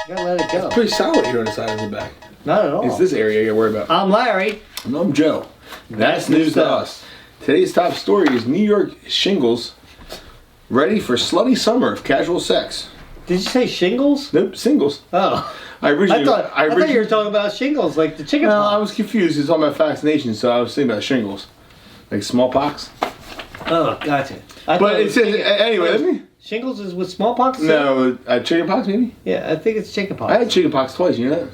You gotta let it go. It's pretty solid here on the side and the back. Not at all. It's this area you gotta worry about. I'm Larry. And I'm Joe. That's news to us. Today's top story is New York shingles ready for slutty summer of casual sex. Did you say shingles? Nope, singles. Oh. I thought you were talking about shingles, like the chicken No, pox. I was confused. It's all about vaccination, so I was thinking about shingles. Like smallpox. Oh, gotcha. But it says, anyway, let me... Shingles is with smallpox? No, chickenpox maybe? Yeah, I think it's chickenpox. I had chickenpox twice, you know that?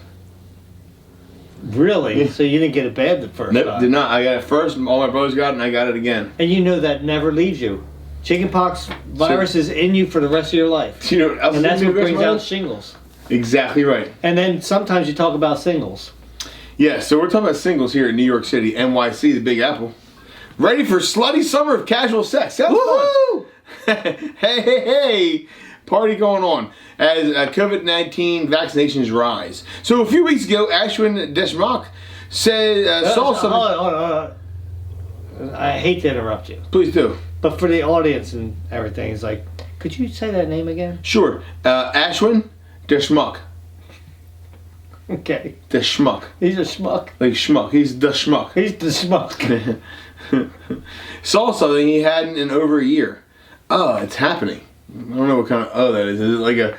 Really? So you didn't get it bad the first Nope, time? did not. I got it first, all my brothers got it, and I got it again. And you know that never leaves you. Chickenpox virus is in you for the rest of your life. You know what else? And that's what brings out shingles. Exactly right. And then sometimes you talk about singles. Yeah, so we're talking about singles here in New York City, NYC, the Big Apple. Ready for slutty summer of casual sex. Sounds Woo! fun. Hey. Party going on as COVID-19 vaccinations rise. So a few weeks ago, Ashwin Deshmukh said, saw some... Hold on. I hate to interrupt you. Please do. But for the audience and everything, it's like, could you say that name again? Sure. Ashwin Deshmukh. Okay. Deshmukh. He's a schmuck. Like schmuck. He's the schmuck. He's the schmuck. Saw something he hadn't in over a year. Oh, it's happening. I don't know what kind of that is. Is it like a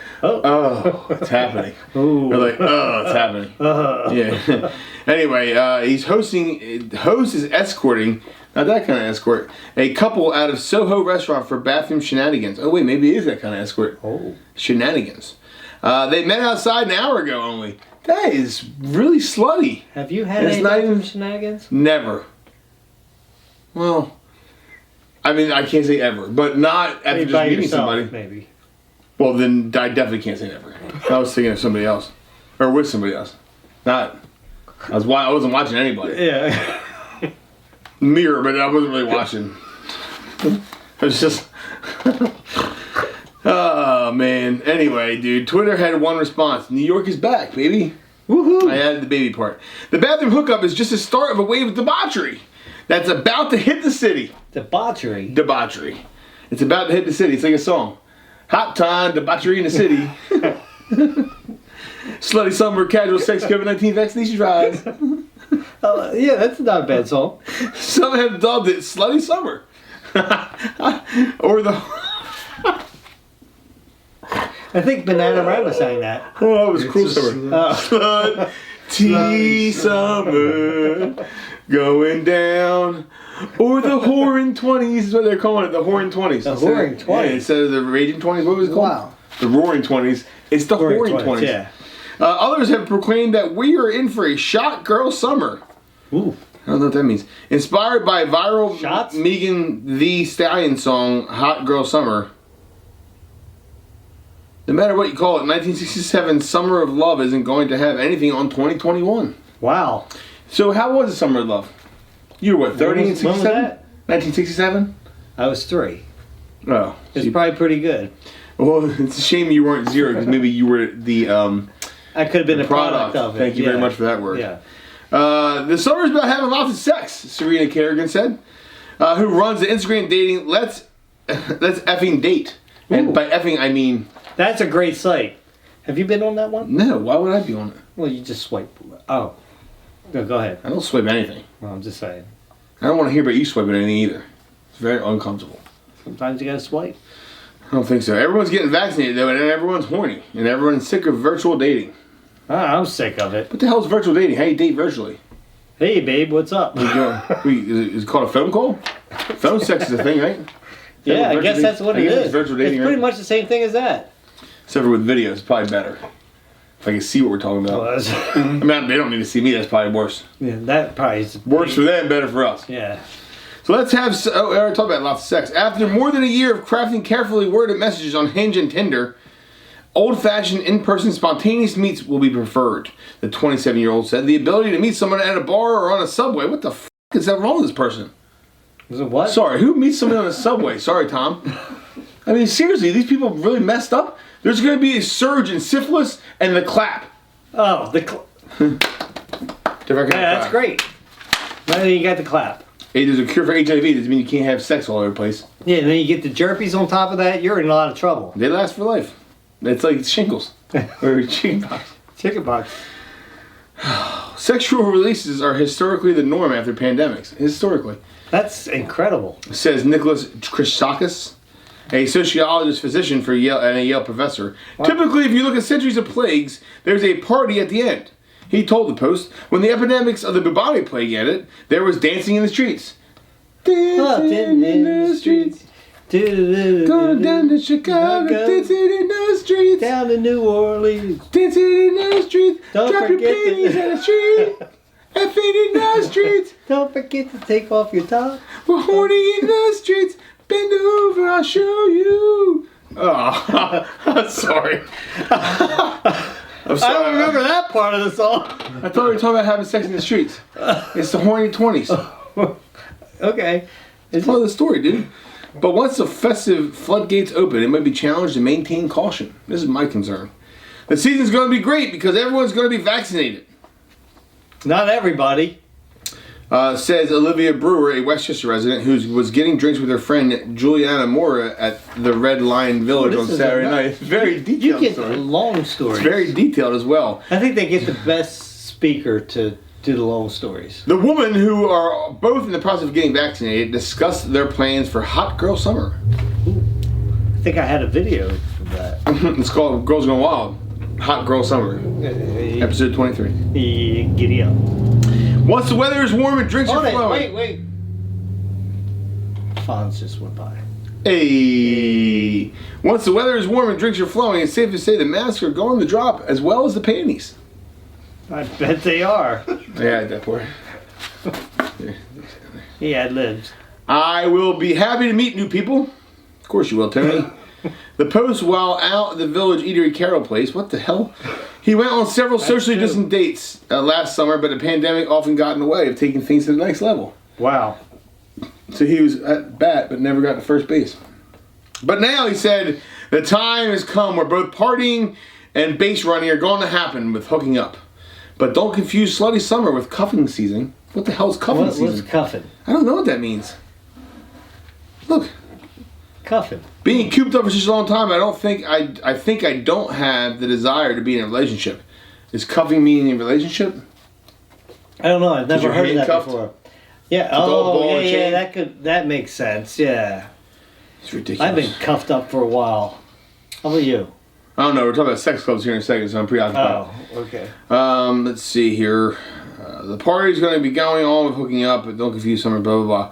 it's happening? Ooh. Or like it's happening. Yeah. Anyway, he's host is escorting, not that kind of escort, a couple out of Soho restaurant for bathroom shenanigans. Oh wait, maybe it is that kind of escort. Oh. Shenanigans. They met outside an hour ago only. That is really slutty. Have you had any bathroom shenanigans? Never. Well, I mean, I can't say ever, but not after Maybe just meeting somebody. Maybe. Well, then I definitely can't say never. I was thinking of somebody else, or with somebody else. Not. I wasn't watching anybody. Yeah. Mirror, but I wasn't really watching. I was just. Oh man. Anyway, dude, Twitter had one response. New York is back, baby. Woohoo! I added the baby part. The bathroom hookup is just the start of a wave of debauchery that's about to hit the city. Debauchery. Debauchery. It's about to hit the city. It's like a song. Hot time, debauchery in the city. Slutty summer, casual sex, COVID-19 vaccination rise. Yeah, that's not a bad song. Some have dubbed it Slutty Summer. Or the... I think Bananarama sang that. Oh, it was Cruel Summer. Slutty Summer, going down. Or the Whoring 20s is what they're calling it. The Whoring 20s. The Whoring 20s. Yeah, instead of the Raging 20s, what was it called? Wow. The Roaring 20s. It's the Whoring 20s. Yeah. Others have proclaimed that we are in for a shot girl summer. Ooh. I don't know what that means. Inspired by viral Shots? Megan Thee Stallion song, Hot Girl Summer. No matter what you call it, 1967 Summer of Love isn't going to have anything on 2021. Wow. So how was the Summer of Love? You were what, 30 in 67? When was that? 1967? I was 3. Oh. It's probably pretty good. Well, it's a shame you weren't 0 because maybe you were the I could have been a product of it. Thank you very much for that word. Yeah. The summer's about having lots of sex, Serena Kerrigan said, who runs the Instagram dating Let's Effing Date. And by effing, I mean... That's a great site. Have you been on that one? No, why would I be on it? Well, you just swipe. Oh. No, go ahead. I don't swipe anything. Well, I'm just saying. I don't want to hear about you swiping anything either. It's very uncomfortable. Sometimes you gotta swipe. I don't think so. Everyone's getting vaccinated though, and everyone's horny, and everyone's sick of virtual dating. I'm sick of it. What the hell is virtual dating? How do you date virtually? Hey, babe, what's up? Is it called a phone call? Phone sex is a thing, right? Yeah, I guess that's what it is. It's virtual dating, it's pretty much the same thing as that. Except for with video, it's probably better. If I can see what we're talking about. I mean, they don't need to see me. That's probably worse. Yeah, that probably is worse for them, better for us. Yeah. So let's have. I already talked about lots of sex. After more than a year of crafting carefully worded messages on Hinge and Tinder, old-fashioned, in-person, spontaneous meets will be preferred. The 27-year-old said the ability to meet someone at a bar or on a subway. What the f*** is that wrong with this person? Is it what? Sorry, who meets someone on a subway? Sorry, Tom. I mean, seriously, these people really messed up. There's going to be a surge in syphilis and the clap. Oh, that's great. Then you got the clap. Hey, there's a cure for HIV. Doesn't mean you can't have sex all over the place. Yeah, and then you get the jerpies on top of that. You're in a lot of trouble. They last for life. It's like shingles. Or chickenpox. Chickenpox. Sexual releases are historically the norm after pandemics. Historically. That's incredible. Says Nicholas Christakis, a sociologist physician for Yale and a Yale professor. What? Typically, if you look at centuries of plagues, there's a party at the end. He told the Post, when the epidemics of the bubonic plague ended, there was dancing in the streets. Dancing in the streets. Going down to Chicago, dancing in the streets. Down to New Orleans. Dancing in the streets. Don't Drop your forget panties in the street. Effing in the streets. Don't forget to take off your top. We're horny in the streets. Bend over, I'll show you. Oh, I'm sorry. I'm sorry. I don't remember that part of the song. I thought we were talking about having sex in the streets. It's the horny 20s. Okay. It's part of the story, dude. But once the festive floodgates open, it might be challenged to maintain caution. This is my concern. The season's going to be great because everyone's going to be vaccinated. Not everybody. Says Olivia Brewer, a Westchester resident who was getting drinks with her friend Juliana Mora at the Red Lion Village on Saturday night. It's very detailed. You get story. long stories. It's very detailed as well. I think they get the best speaker to do the long stories. The women who are both in the process of getting vaccinated discussed their plans for Hot Girl Summer. I think I had a video of that. It's called Girls Gone Wild. Hot Girl Summer. Episode 23. Giddy up. Once the weather is warm and drinks are flowing. Wait. Fonz just went by. Hey. Once the weather is warm and drinks are flowing, it's safe to say the masks are going to drop as well as the panties. I bet they are. Yeah, that part. He had lived. I will be happy to meet new people. Of course you will, Tony. The Post, while out at the Village Eatery Carroll Place, what the hell? He went on several socially distant dates last summer, but the pandemic often got in the way of taking things to the next level. Wow. So he was at bat, but never got to first base. But now he said, the time has come where both partying and base running are going to happen with hooking up. But don't confuse slutty summer with cuffing season. What the hell is cuffing season? What's cuffing? I don't know what that means. Look. Cuffing. Being cooped up for such a long time, I think I don't have the desire to be in a relationship. Is cuffing meaning a relationship? I don't know. I've never heard of that handcuffed? before. Yeah. all ball Oh, and yeah. chain? That makes sense. Yeah. It's ridiculous. I've been cuffed up for a while. How about you? I don't know. We're talking about sex clubs here in a second, so I'm preoccupied. Oh, okay. Let's see here. The party's going to be going on with hooking up, but don't confuse summer, blah, blah,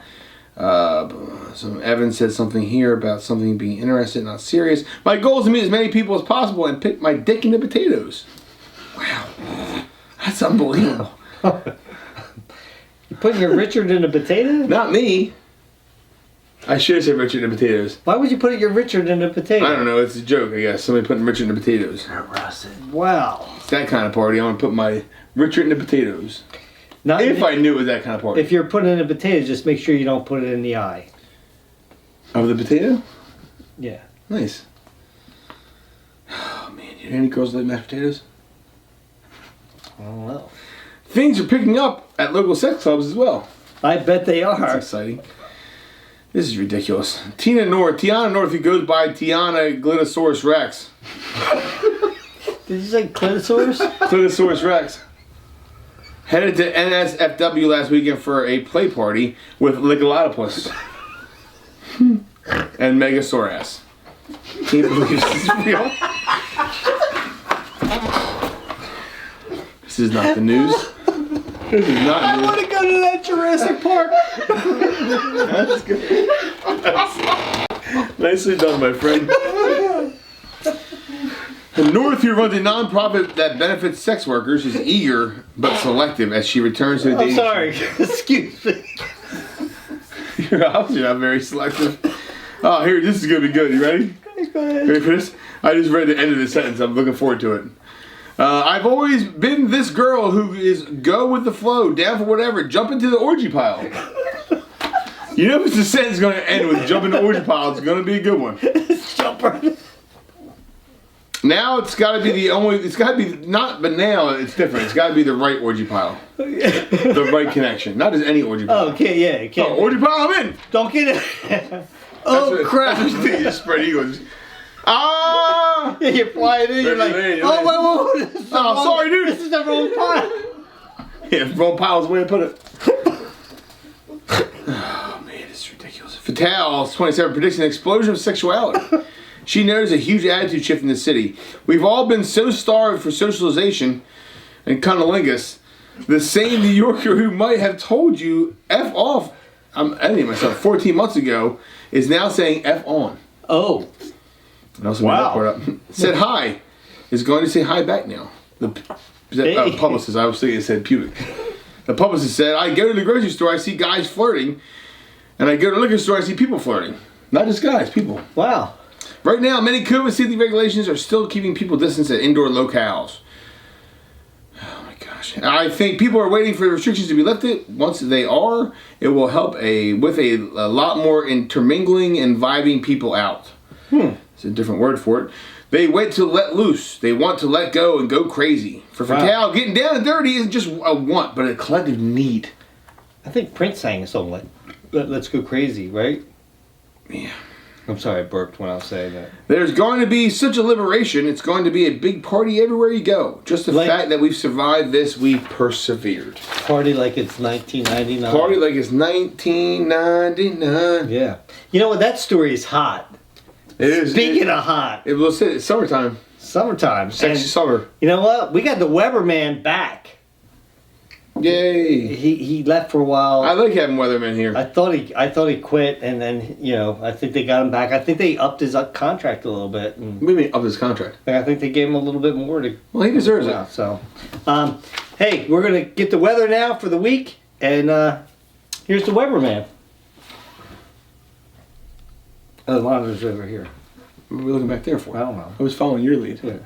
blah. Some Evan said something here about something being interested, not serious. My goal is to meet as many people as possible and pick my dick in the potatoes. Wow. That's unbelievable. You putting your Richard in a potato? Not me. I should have said Richard in the potatoes. Why would you put your Richard in a potato? I don't know. It's a joke, I guess. Somebody putting Richard in the potatoes. Wow. It's that kind of party. I want to put my Richard in the potatoes. Not If I knew it was that kind of party. If you're putting it in a potato, just make sure you don't put it in the eye. Of the potato? Yeah. Nice. Oh, man. You know any girls that like mashed potatoes? I don't know. Things are picking up at local sex clubs as well. I bet they That's are. exciting. This is ridiculous. Tiana North, who goes by Tiana Glitosaurus Rex. Did you say clitosaurus? Glitosaurus Rex. Headed to NSFW last weekend for a play party with Ligalotopus and Megasaurus. Can you believe this is real? This is not the news. This is not I news. want to go to that Jurassic Park. That's good. Nicely done, my friend. The North, who runs a nonprofit that benefits sex workers, is eager but selective as she returns to the I'm dating. sorry. Excuse me. You're obviously not very selective. Oh, here, this is going to be good. You ready? Go ahead. Ready for this? I just read the end of the sentence. I'm looking forward to it. I've always been this girl who is go with the flow, down for whatever, jump into the orgy pile. You know if the sentence is going to end with jump in the orgy pile, it's going to be a good one. Jumper. Now it's got to be the only, it's got to be, not, but now it's different. It's got to be the right orgy pile. The right connection. Not just any orgy pile. Oh, okay, yeah. Oh, orgy pile, I'm in! Don't get it. That's Oh, what- crap. That's what you do. You just spread eagles. Ah! Yeah, you fly it in, you're like, oh, wait. Oh, sorry, dude. This is the wrong pile. Yeah, wrong pile's the way to put it. Oh, man, it's ridiculous. Fatale's 27 predicts an explosion of sexuality. She noticed a huge attitude shift in the city. We've all been so starved for socialization and cunnilingus. The same New Yorker who might have told you F off, I'm editing myself, 14 months ago, is now saying F on. Oh. And also made that part up. Said hi. Is going to say hi back now. The publicist, I was thinking it said pubic. The publicist said, I go to the grocery store, I see guys flirting. And I go to the liquor store, I see people flirting. Not just guys, people. Wow. Right now, many COVID safety regulations are still keeping people distance at indoor locales. Oh my gosh. I think people are waiting for the restrictions to be lifted. Once they are, it will help with a lot more intermingling and vibing people out. It's a different word for it. They wait to let loose. They want to let go and go crazy. For Fatale, getting down and dirty isn't just a want, but a collective need. I think Prince sang a song like, Let's Go Crazy, right? Yeah. I'm sorry, I burped when I was saying that. There's going to be such a liberation. It's going to be a big party everywhere you go. Just the fact that we've survived this, we've persevered. Party like it's 1999. Party like it's 1999. Yeah. You know what? That story is hot. It is. Speaking of hot. It will say it's summertime. Summertime. Sexy summer. You know what? We got the Webb Ermann back. Yay. He left for a while. I like having weathermen here. I thought he quit, and then I think they got him back. I think they upped his contract a little bit. And What do you mean up his contract? I think they gave him a little bit more to. Well, he deserves it. So, hey, we're gonna get the weather now for the week, and here's the weatherman. Oh, the monitor's over here. What are we looking back there for? I don't know. I was following your lead. Yeah.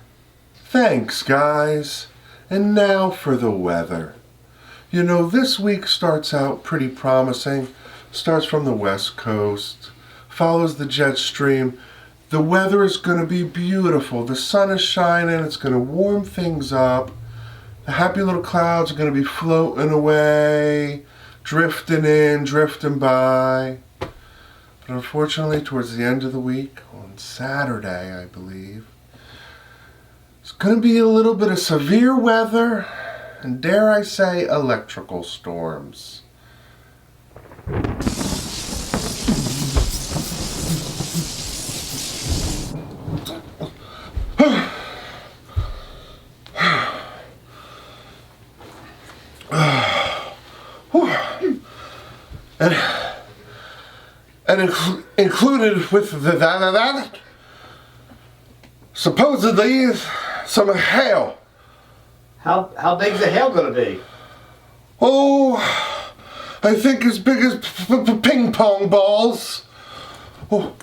Thanks, guys. And now for the weather. You know, this week starts out pretty promising. Starts from the west coast, follows the jet stream. The weather is going to be beautiful. The sun is shining. It's going to warm things up. The happy little clouds are going to be floating away, drifting in, drifting by. But unfortunately, towards the end of the week, on Saturday, I believe, it's going to be a little bit of severe weather. And dare I say, electrical storms. Included with that, supposedly some hail. How big's the hail gonna be? Oh, I think as big as ping pong balls. Oh.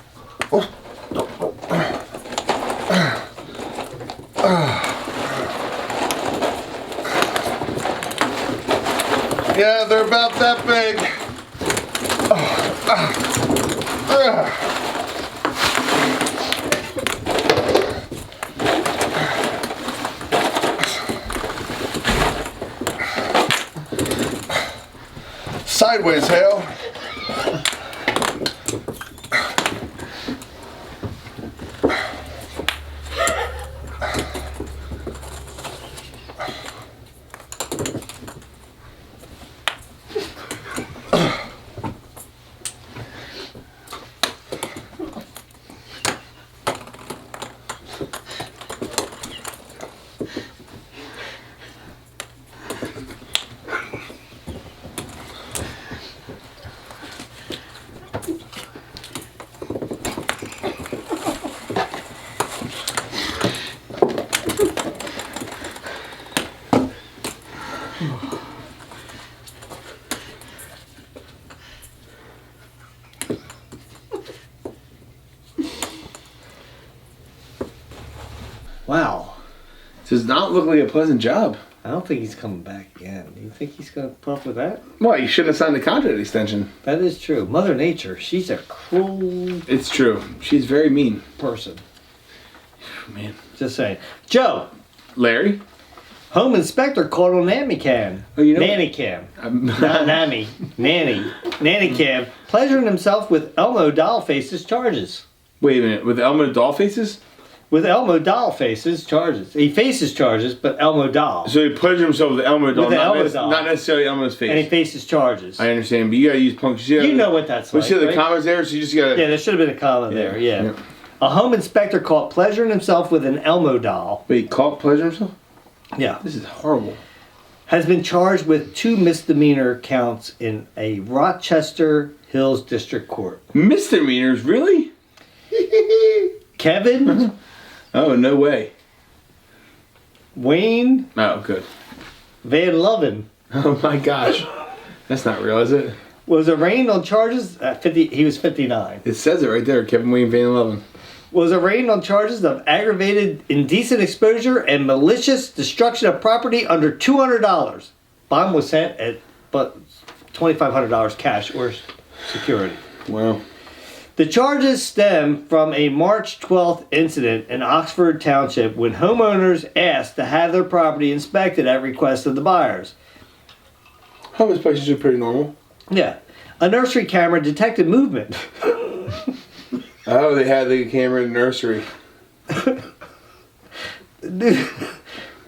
Yeah, they're about that big. Sideways hail. Wow. Does not look like a pleasant job. I don't think he's coming back again. Do you think he's gonna put up with that? Well, you shouldn't have signed the contract extension. That is true. Mother Nature, she's a cruel It's true. She's very mean. person. Man. Just saying. Joe, Larry? home inspector caught on nanny cam. Oh, you know- Nanny cam. Not nanny. Nanny. Nanny cam. Pleasuring himself with Elmo Dollface's charges. Wait a minute. With Elmo doll faces? With Elmo doll faces, charges. He faces charges, but Elmo doll. So he pleasured himself with the Elmo doll, the Elmo doll. not necessarily Elmo's face. And he faces charges. I understand, but you gotta use punctuation. You know what that's like. We see the right? comments there, so you just gotta. Yeah, there should have been a comma there, yeah. A home inspector caught pleasuring himself with an Elmo doll. Wait, caught pleasure himself? Yeah. This is horrible. Has been charged with 2 misdemeanor counts in a Rochester Hills District Court. Misdemeanors, really? Kevin Oh, no way. Wayne Oh, good. Van Loven Oh my gosh. That's not real, is it? was arraigned on charges at 50. He was 59. It says it right there, Kevin Wayne Van Leven. Was arraigned on charges of aggravated indecent exposure and malicious destruction of property under $200. Bond was sent at but $2,500 cash or security. Wow. The charges stem from a March 12th incident in Oxford Township when homeowners asked to have their property inspected at request of the buyers. Home inspections are pretty normal. Yeah. A nursery camera detected movement. Oh, they had the camera in the nursery. The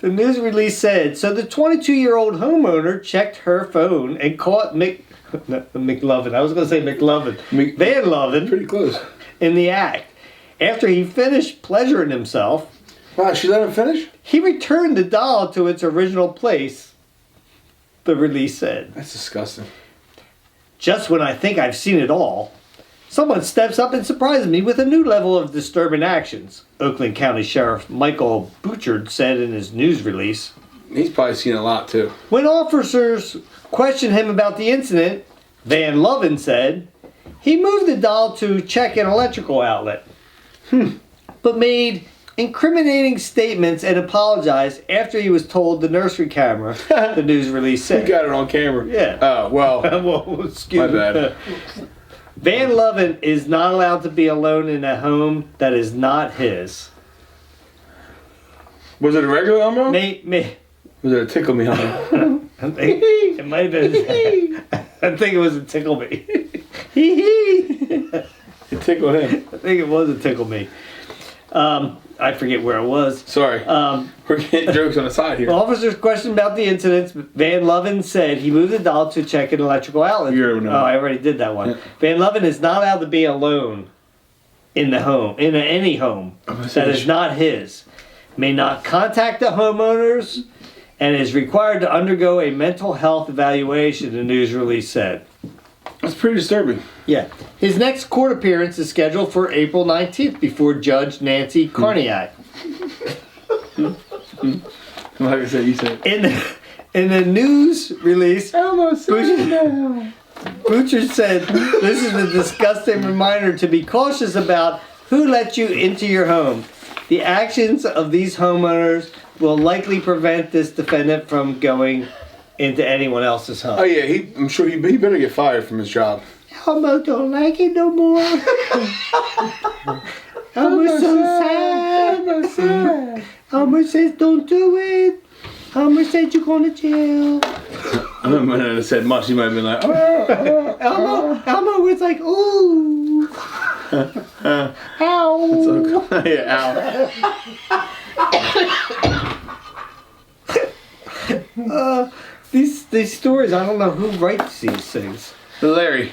news release said, so the 22-year-old homeowner checked her phone and caught McLovin. I was going to say McLovin. Van Loven. Pretty close. In the act. After he finished pleasuring himself, Wow, she let him finish? he returned the doll to its original place, the release said. That's disgusting. Just when I think I've seen it all, someone steps up and surprises me with a new level of disturbing actions, Oakland County Sheriff Michael Bouchard said in his news release. He's probably seen a lot, too. When officers questioned him about the incident, Van Loven said he moved the doll to check an electrical outlet, but made incriminating statements and apologized after he was told the nursery camera, the news release He said. got it on camera. Yeah. Oh, well. Well, excuse My me. bad. Van Loven is not allowed to be alone in a home that is not his. Was it a regular Elmo? May, Was it a tickle me Elmo? I think it might have been. I think it was a tickle me. It tickled him. I think it was a tickle me. I forget where it was. Sorry. We're getting jokes on the side here. Officers questioned about the incidents. Van Loven said he moved the doll to check an electrical outlet. I already did that one. Yeah. Van Loven is not allowed to be alone in the home, in any home that is not his. May not contact the homeowners and is required to undergo a mental health evaluation, the news release said. That's pretty disturbing. Yeah. His next court appearance is scheduled for April 19th before Judge Nancy Carniak. Like I said, you said. In the news release, Elmo said Butcher said, this is a disgusting reminder to be cautious about who let you into your home. The actions of these homeowners will likely prevent this defendant from going into anyone else's home. Oh, yeah, I'm sure he better get fired from his job. Elmo don't like it no more. Elmo's so sad. Elmo says don't do it. Elmo said you're going to jail. I don't might not have said much. He might have been like, oh. Elmo was like, ooh. Ow. So, yeah, ow. These stories, I don't know who writes these things. Larry.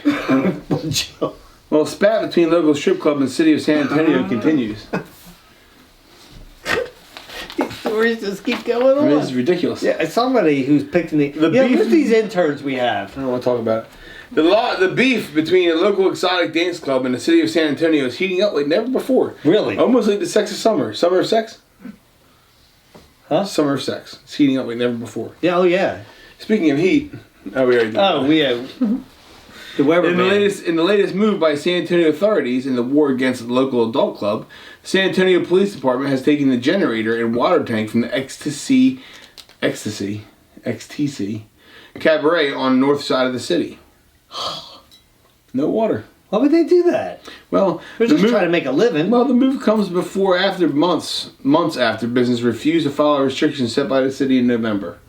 Well, spat between local strip club and city of San Antonio continues. These stories just keep going on. I mean, this is ridiculous. Yeah, somebody who's picking the beef. Who's these interns we have? I don't want to talk about it. The beef between a local exotic dance club and the city of San Antonio is heating up like never before. Really? Almost like the sex of summer. Summer of sex? Huh? Summer of sex. It's heating up like never before. Yeah, oh yeah. Speaking of heat, we already did. Oh, yeah. The Webb Ermann. In the latest move by San Antonio authorities in the war against the local adult club, the San Antonio Police Department has taken the generator and water tank from the XTC Cabaret on the north side of the city. No water. Why would they do that? Well, They're just trying to make a living. Well, the move comes months after business refused to follow restrictions set by the city in November.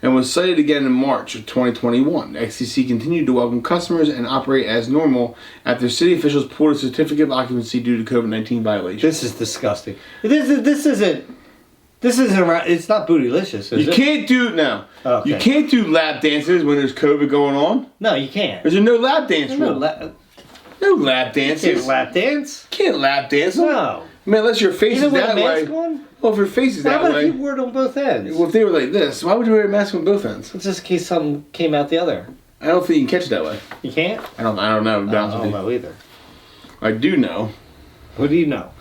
and was cited again in March of 2021. The XTC continued to welcome customers and operate as normal after city officials pulled a certificate of occupancy due to COVID-19 violations. This is disgusting. This isn't right. It's not bootylicious, is You it? can't do no. Okay. You can't do lap dances when there's COVID going on. No, you can't. There's a no lap dance No, rule. No lap dances. can't lap dance. Can't lap dance. No. I mean, unless your face Even is with that a mask way. on? Well, if your face is How that about way. if you wore it on both ends? Well, if they were like this, why would you wear a mask on both ends? It's just in case something came out the other. I don't think you can catch it that way. You can't? I don't know. To be I honest don't with you. know either. I do know. What do you know?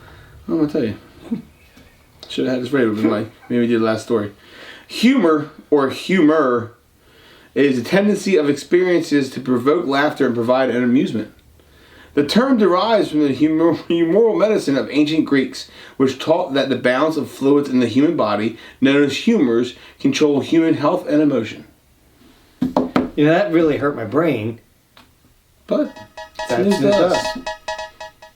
I'm gonna tell you. Should have had this ready, but maybe we did the last story. Humor or humor is a tendency of experiences to provoke laughter and provide an amusement. The term derives from the humoral medicine of ancient Greeks, which taught that the balance of fluids in the human body, known as humors, control human health and emotion. You know, that really hurt my brain. But That's news to news to us. us.